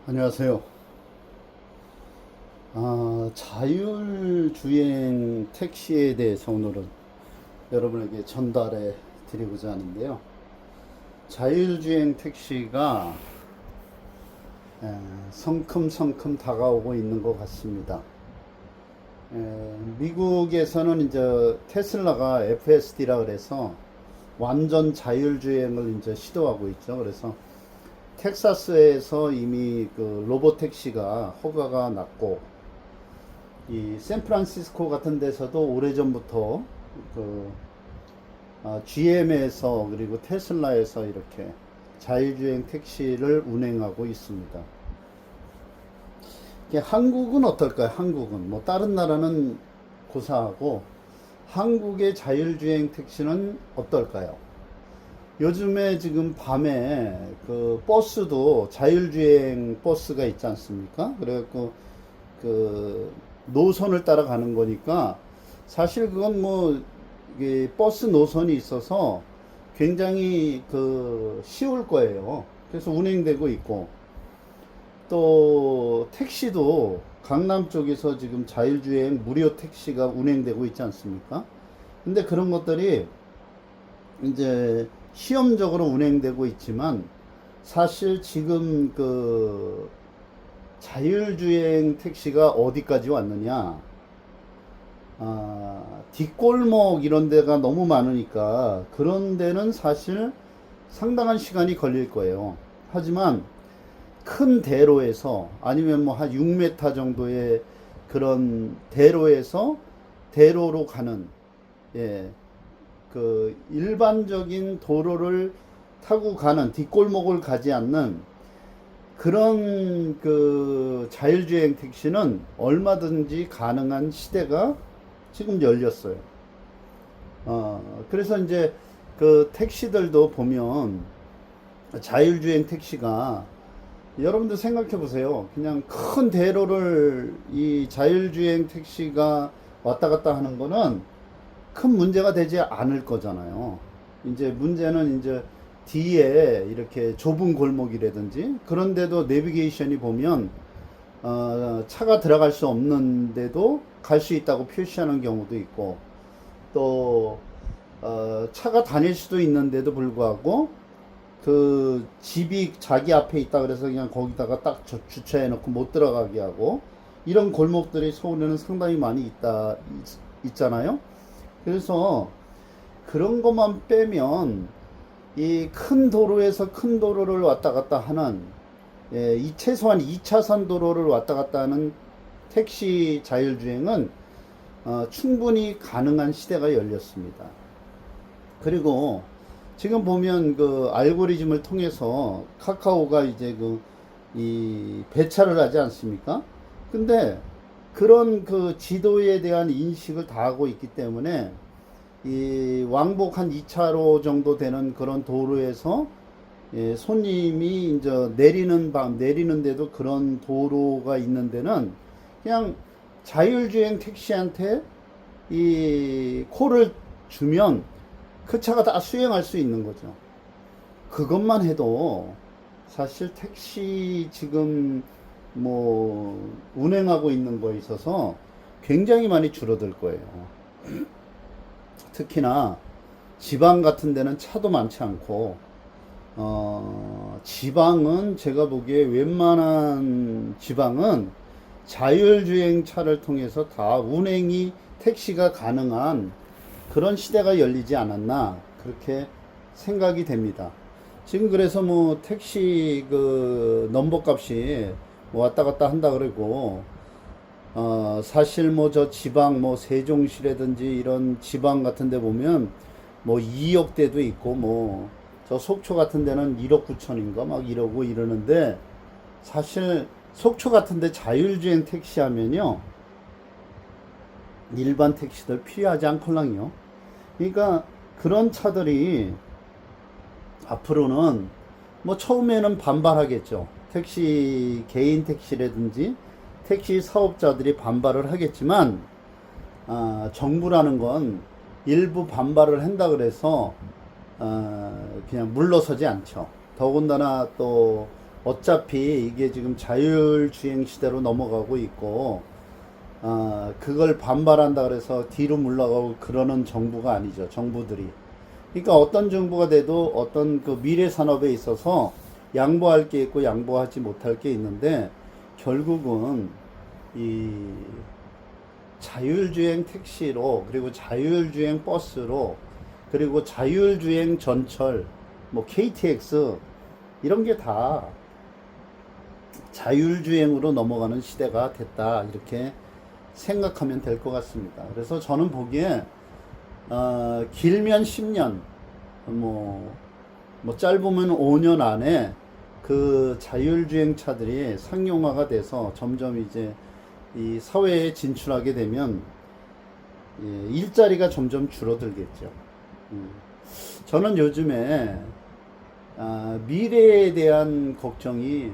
안녕하세요. 자율주행 택시에 대해서 오늘은 여러분에게 전달해 드리고자 하는데요. 자율주행 택시가 성큼성큼 다가오고 있는 것 같습니다. 미국에서는 이제 테슬라가 FSD라 그래서 완전 자율주행을 이제 시도하고 있죠. 그래서 텍사스에서 이미 그 로봇 택시가 허가가 났고, 이 샌프란시스코 같은 데서도 오래전부터 그 GM에서 그리고 테슬라에서 이렇게 자율주행 택시를 운행하고 있습니다. 이게 한국은 어떨까요? 한국은 뭐 다른 나라는 고사하고 한국의 자율주행 택시는 어떨까요? 요즘에 지금 밤에 그 버스도 자율주행 버스가 있지 않습니까? 그래갖고 그 노선을 따라가는 거니까 사실 그건 뭐 이게 버스 노선이 있어서 굉장히 그 쉬울 거예요. 그래서 운행되고 있고, 또 택시도 강남 쪽에서 지금 자율주행 무료 택시가 운행되고 있지 않습니까? 근데 그런 것들이 이제 시험적으로 운행되고 있지만, 사실 지금 그 자율주행 택시가 어디까지 왔느냐, 뒷골목 이런 데가 너무 많으니까 그런 데는 사실 상당한 시간이 걸릴 거예요. 하지만 큰 대로에서, 아니면 뭐 한 6m 정도의 그런 대로에서 대로로 가는, 예, 그 일반적인 도로를 타고 가는, 뒷골목을 가지 않는 그런 그 자율주행 택시는 얼마든지 가능한 시대가 지금 열렸어요. 그래서 이제 그 택시들도 보면, 자율주행 택시가, 여러분들 생각해 보세요. 그냥 큰 대로를 이 자율주행 택시가 왔다 갔다 하는 거는 큰 문제가 되지 않을 거잖아요. 이제 문제는 이제 뒤에 이렇게 좁은 골목이라든지 그런데도 내비게이션이 보면 차가 들어갈 수 없는데도 갈 수 있다고 표시하는 경우도 있고, 또 차가 다닐 수도 있는데도 불구하고 그 집이 자기 앞에 있다 그래서 그냥 거기다가 딱 주차해 놓고 못 들어가게 하고, 이런 골목들이 서울에는 상당히 많이 있잖아요. 그래서 그런 것만 빼면 이 큰 도로에서 큰 도로를 왔다 갔다 하는, 이 최소한 2차선 도로를 왔다 갔다 하는 택시 자율주행은 충분히 가능한 시대가 열렸습니다. 그리고 지금 보면 그 알고리즘을 통해서 카카오가 이제 그 이 배차를 하지 않습니까? 근데 그런 그 지도에 대한 인식을 다 하고 있기 때문에 이 왕복 한 2차로 정도 되는 그런 도로에서, 손님이 이제 내리는데도 그런 도로가 있는 데는 그냥 자율주행 택시한테 이 콜을 주면 그 차가 다 수행할 수 있는 거죠. 그것만 해도 사실 택시 지금 뭐 운행하고 있는 거에 있어서 굉장히 많이 줄어들 거예요. 특히나 지방 같은 데는 차도 많지 않고, 지방은 제가 보기에 웬만한 지방은 자율주행 차를 통해서 다 운행이 택시가 가능한 그런 시대가 열리지 않았나, 그렇게 생각이 됩니다. 지금 그래서 뭐 택시 그 넘버 값이 뭐 왔다 갔다 한다 그러고, 사실 뭐 저 지방 뭐 세종시라든지 이런 지방 같은 데 보면 뭐 2억대도 있고, 뭐 저 속초 같은 데는 1억 9천인가 막 이러고 이러는데, 사실 속초 같은 데 자율주행 택시 하면요, 일반 택시들 필요하지 않걸랑요. 그러니까 그런 차들이 앞으로는 뭐 처음에는 반발하겠죠. 택시, 개인 택시라든지 택시 사업자들이 반발을 하겠지만, 정부라는 건 일부 반발을 한다 그래서 그냥 물러서지 않죠. 더군다나 또 어차피 이게 지금 자율주행 시대로 넘어가고 있고, 그걸 반발한다 그래서 뒤로 물러가고 그러는 정부가 아니죠. 정부들이. 그러니까 어떤 정부가 돼도 어떤 그 미래 산업에 있어서 양보할 게 있고 양보하지 못할 게 있는데, 결국은 이 자율주행 택시로, 그리고 자율주행 버스로, 그리고 자율주행 전철, 뭐 KTX 이런 게 다 자율주행으로 넘어가는 시대가 됐다, 이렇게 생각하면 될 것 같습니다. 그래서 저는 보기에 길면 10년, 뭐 짧으면 5년 안에 그 자율주행 차들이 상용화가 돼서 점점 이제 이 사회에 진출하게 되면, 일자리가 점점 줄어들겠죠. 저는 요즘에 미래에 대한 걱정이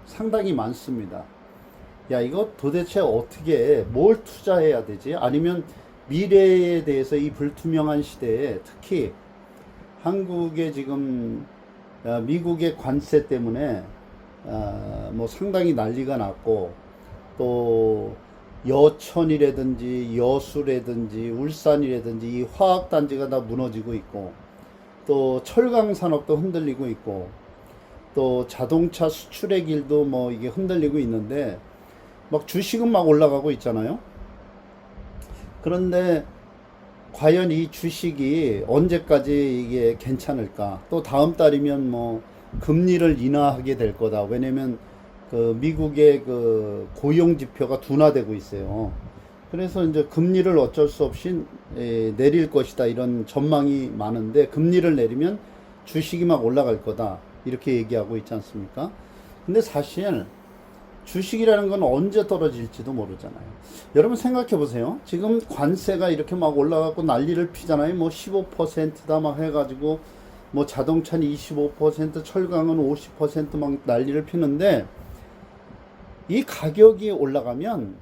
상당히 많습니다. 야, 이거 도대체 어떻게 뭘 투자해야 되지? 아니면 미래에 대해서 이 불투명한 시대에 특히 한국의 지금 미국의 관세 때문에 뭐 상당히 난리가 났고, 또 여천이라든지 여수라든지 울산이라든지 이 화학단지가 다 무너지고 있고, 또 철강 산업도 흔들리고 있고, 또 자동차 수출의 길도 뭐 이게 흔들리고 있는데, 막 주식은 막 올라가고 있잖아요. 그런데 과연 이 주식이 언제까지 이게 괜찮을까? 또 다음 달이면 뭐 금리를 인하하게 될 거다. 왜냐면 그 미국의 그 고용 지표가 둔화되고 있어요. 그래서 이제 금리를 어쩔 수 없이 내릴 것이다, 이런 전망이 많은데, 금리를 내리면 주식이 막 올라갈 거다, 이렇게 얘기하고 있지 않습니까? 근데 사실 주식이라는 건 언제 떨어질지도 모르잖아요. 여러분 생각해 보세요. 지금 관세가 이렇게 막 올라가고 난리를 피잖아요. 뭐 15%다 막 해가지고, 뭐 자동차는 25%, 철강은 50%막 난리를 피는데, 이 가격이 올라가면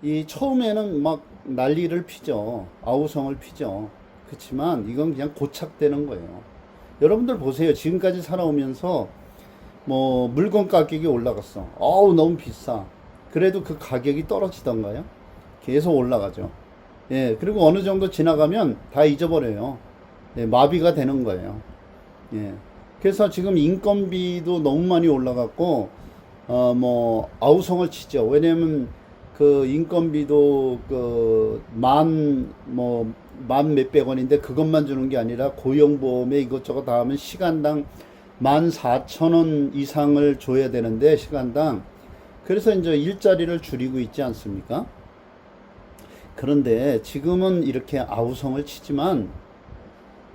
이 처음에는 막 난리를 피죠. 아우성을 피죠. 그렇지만 이건 그냥 고착되는 거예요. 여러분들 보세요. 지금까지 살아오면서 뭐 물건 가격이 올라갔어. 어우, 너무 비싸. 그래도 그 가격이 떨어지던가요? 계속 올라가죠. 예, 그리고 어느 정도 지나가면 다 잊어버려요. 예, 마비가 되는 거예요. 예. 그래서 지금 인건비도 너무 많이 올라갔고, 뭐 아우성을 치죠. 왜냐면 그 인건비도 그 만 몇백 원인데, 그것만 주는 게 아니라 고용보험에 이것저것 다 하면 시간당 14,000원 이상을 줘야 되는데, 시간당. 그래서 이제 일자리를 줄이고 있지 않습니까? 그런데 지금은 이렇게 아우성을 치지만,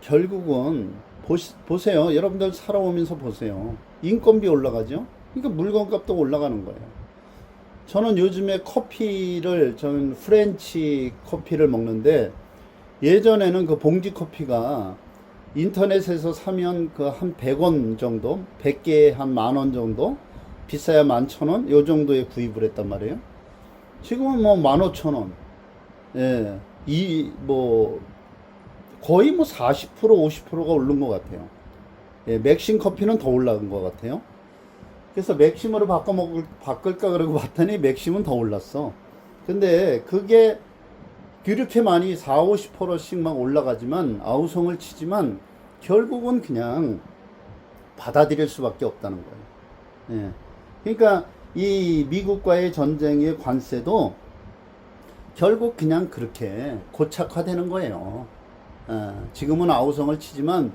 결국은 보세요. 여러분들 살아오면서 보세요. 인건비 올라가죠? 그러니까 물건값도 올라가는 거예요. 저는 요즘에 저는 프렌치 커피를 먹는데, 예전에는 그 봉지 커피가 인터넷에서 사면 그 한 100원 정도, 100개에 한 10,000원 정도, 비싸야 11,000원, 요 정도에 구입을 했단 말이에요. 지금은 뭐 15,000원. 예, 거의 뭐 40%, 50%가 오른 것 같아요. 예, 맥심 커피는 더 올라간 것 같아요. 그래서 맥심으로 바꿀까 그러고 봤더니 맥심은 더 올랐어. 근데 그게 그렇게 많이 4, 50%씩 막 올라가지만, 아우성을 치지만, 결국은 그냥 받아들일 수밖에 없다는 거예요. 예. 그러니까 이 미국과의 전쟁의 관세도 결국 그냥 그렇게 고착화되는 거예요. 지금은 아우성을 치지만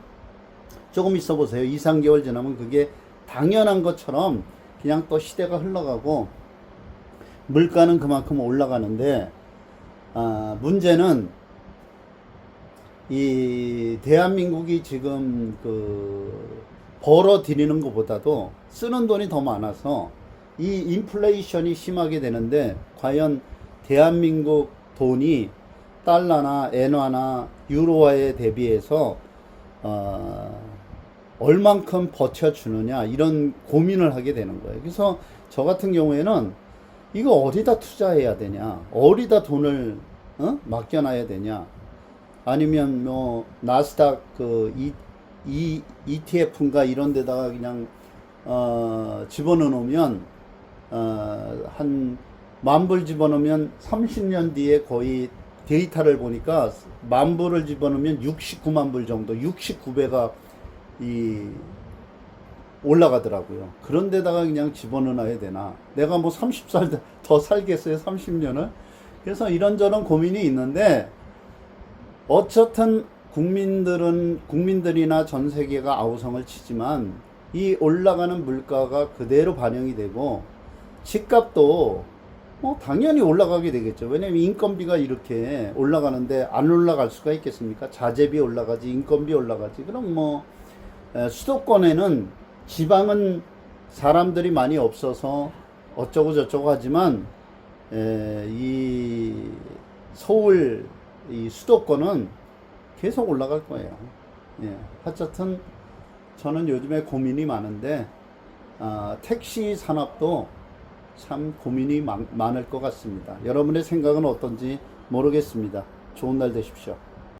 조금 있어 보세요. 2, 3개월 지나면 그게 당연한 것처럼 그냥 또 시대가 흘러가고, 물가는 그만큼 올라가는데, 문제는 이 대한민국이 지금 벌어들이는 것보다도 쓰는 돈이 더 많아서 이 인플레이션이 심하게 되는데, 과연 대한민국 돈이 달러나 엔화나 유로화에 대비해서 얼만큼 버텨주느냐, 이런 고민을 하게 되는 거예요. 그래서 저 같은 경우에는 이거 어디다 투자해야 되냐, 어디다 돈을 맡겨놔야 되냐, 아니면 뭐 나스닥 ETF인가 이런 데다가 그냥 집어넣어 놓으면 한 10,000불 집어넣으면 30년 뒤에 거의 데이터를 보니까 10,000불을 집어넣으면 69만 불 정도, 69배가 이 올라가더라고요. 그런 데다가 그냥 집어넣어야 되나? 내가 뭐 30살 더 살겠어요? 30년을? 그래서 이런저런 고민이 있는데, 어쨌든 국민들이나 전 세계가 아우성을 치지만, 이 올라가는 물가가 그대로 반영이 되고, 집값도 당연히 올라가게 되겠죠. 왜냐면 인건비가 이렇게 올라가는데 안 올라갈 수가 있겠습니까? 자재비 올라가지, 인건비 올라가지. 그럼 뭐, 수도권에는 지방은 사람들이 많이 없어서 어쩌고 저쩌고 하지만 이 서울 이 수도권은 계속 올라갈 거예요. 예. 하여튼 저는 요즘에 고민이 많은데 택시 산업도 참 고민이 많을 것 같습니다. 여러분의 생각은 어떤지 모르겠습니다. 좋은 날 되십시오.